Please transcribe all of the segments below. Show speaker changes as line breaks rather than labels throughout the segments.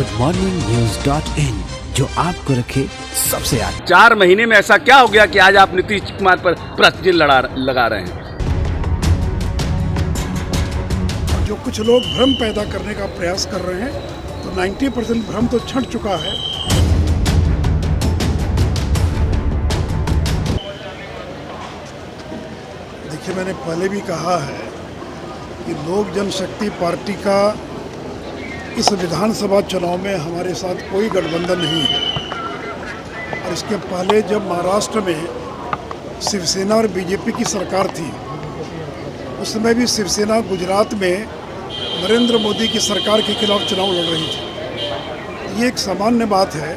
goodmorningnews.in, जो आपको रखे सबसे आगे।
4 महीने में ऐसा क्या हो गया कि आज आप नीतीश कुमार पर प्रश्न चिन्ह लगा रहे हैं?
जो कुछ लोग भ्रम पैदा करने का प्रयास कर रहे हैं, तो 90% भ्रम तो छंट चुका है। देखिए, मैंने पहले भी कहा है कि लोक जनशक्ति पार्टी का इस विधानसभा चुनाव में हमारे साथ कोई गठबंधन नहीं है। और इसके पहले जब महाराष्ट्र में शिवसेना और बीजेपी की सरकार थी, उस समय भी शिवसेना गुजरात में नरेंद्र मोदी की सरकार के खिलाफ चुनाव लड़ रही थी। ये एक सामान्य बात है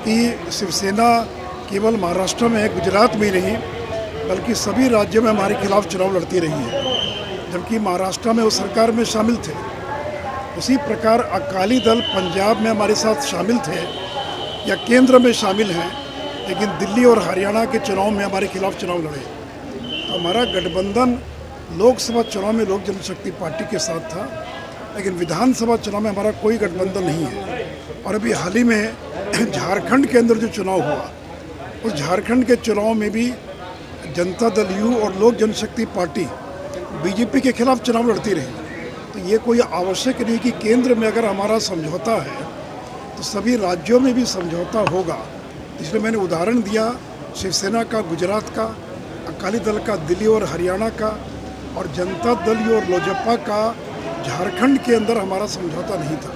कि शिवसेना केवल महाराष्ट्र में है, गुजरात में ही नहीं बल्कि सभी राज्यों में हमारे खिलाफ चुनाव लड़ती रही है, जबकि महाराष्ट्र में वो सरकार में शामिल थे। उसी प्रकार अकाली दल पंजाब में हमारे साथ शामिल थे या केंद्र में शामिल हैं, लेकिन दिल्ली और हरियाणा के चुनाव में हमारे खिलाफ चुनाव लड़े। तो हमारा गठबंधन लोकसभा चुनाव में लोक जनशक्ति पार्टी के साथ था, लेकिन विधानसभा चुनाव में हमारा कोई गठबंधन नहीं है। और अभी हाल ही में झारखंड के अंदर जो चुनाव हुआ, उस झारखंड के चुनाव में भी जनता दल यू और लोक जनशक्ति पार्टी बीजेपी के खिलाफ चुनाव लड़ती रही। तो ये कोई आवश्यक नहीं कि केंद्र में अगर हमारा समझौता है तो सभी राज्यों में भी समझौता होगा। इसलिए मैंने उदाहरण दिया शिवसेना का गुजरात का, अकाली दल का दिल्ली और हरियाणा का, और जनता दल यू और लोजपा का झारखंड के अंदर हमारा समझौता नहीं था।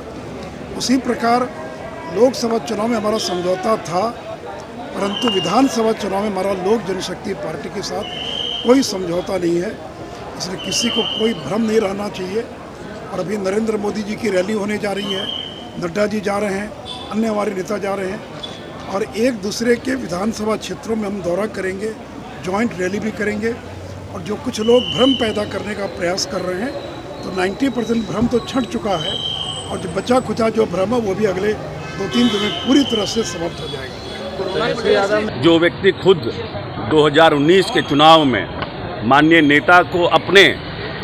उसी प्रकार लोकसभा चुनाव में हमारा समझौता था, परंतु विधानसभा चुनाव में हमारा लोक जनशक्ति पार्टी के साथ कोई समझौता नहीं है। इसलिए किसी को कोई भ्रम नहीं रहना चाहिए। और अभी नरेंद्र मोदी जी की रैली होने जा रही है, नड्डा जी जा रहे हैं, अन्य हमारे नेता जा रहे हैं, और एक दूसरे के विधानसभा क्षेत्रों में हम दौरा करेंगे, जॉइंट रैली भी करेंगे। और जो कुछ लोग भ्रम पैदा करने का प्रयास कर रहे हैं, तो 90% भ्रम तो छंट चुका है, और जो बचा खुचा जो भ्रम है वो भी अगले 2-3 दिन में पूरी तरह से समाप्त हो जाएगा।
जो व्यक्ति खुद 2019 के चुनाव में माननीय नेता को अपने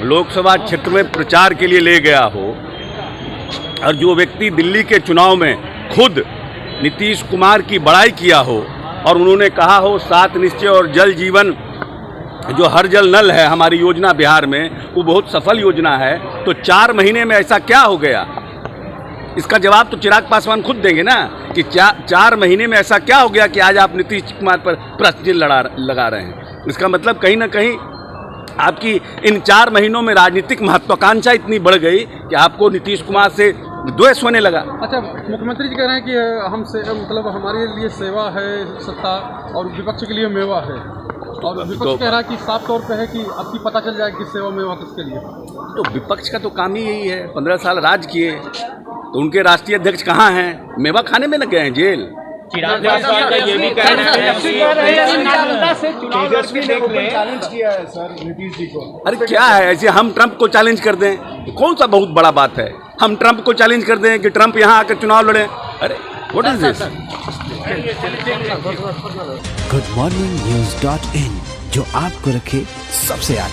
लोकसभा क्षेत्र में प्रचार के लिए ले गया हो, और जो व्यक्ति दिल्ली के चुनाव में खुद नीतीश कुमार की बड़ाई किया हो और उन्होंने कहा हो 7 निश्चय और जल जीवन जो हर जल नल है हमारी योजना बिहार में, वो बहुत सफल योजना है, तो 4 महीने में ऐसा क्या हो गया? इसका जवाब तो चिराग पासवान खुद देंगे ना कि 4 महीने में ऐसा क्या हो गया कि आज आप नीतीश कुमार पर प्रश्न चिन्ह लगा रहे हैं। इसका मतलब कहीं ना कहीं आपकी इन 4 महीनों में राजनीतिक महत्वाकांक्षा इतनी बढ़ गई कि आपको नीतीश कुमार से द्वेष होने लगा।
अच्छा, मुख्यमंत्री जी कह रहे हैं कि हमसे मतलब हमारे लिए सेवा है सत्ता, और विपक्ष के लिए मेवा है, और विपक्ष कह रहा है कि साफ तौर पे है कि अब पता चल जाए कि सेवा मेवा किसके लिए।
तो विपक्ष का तो काम ही यही है, 15 साल राज किए, तो उनके राष्ट्रीय अध्यक्ष कहाँ हैं? मेवा खाने में न गए हैं जेल।
चिराग पासवान का ये भी कहना है चैलेंज किया है सर नीतीश जी को।
अरे क्या है ऐसे, हम ट्रंप को चैलेंज कर दें? कौन सा बहुत बड़ा बात है? हम ट्रंप को चैलेंज कर दें कि ट्रंप यहाँ आकर चुनाव लड़े? अरे व्हाट इज दिस?
goodmorningnews.in, जो आपको रखे सबसे आगे।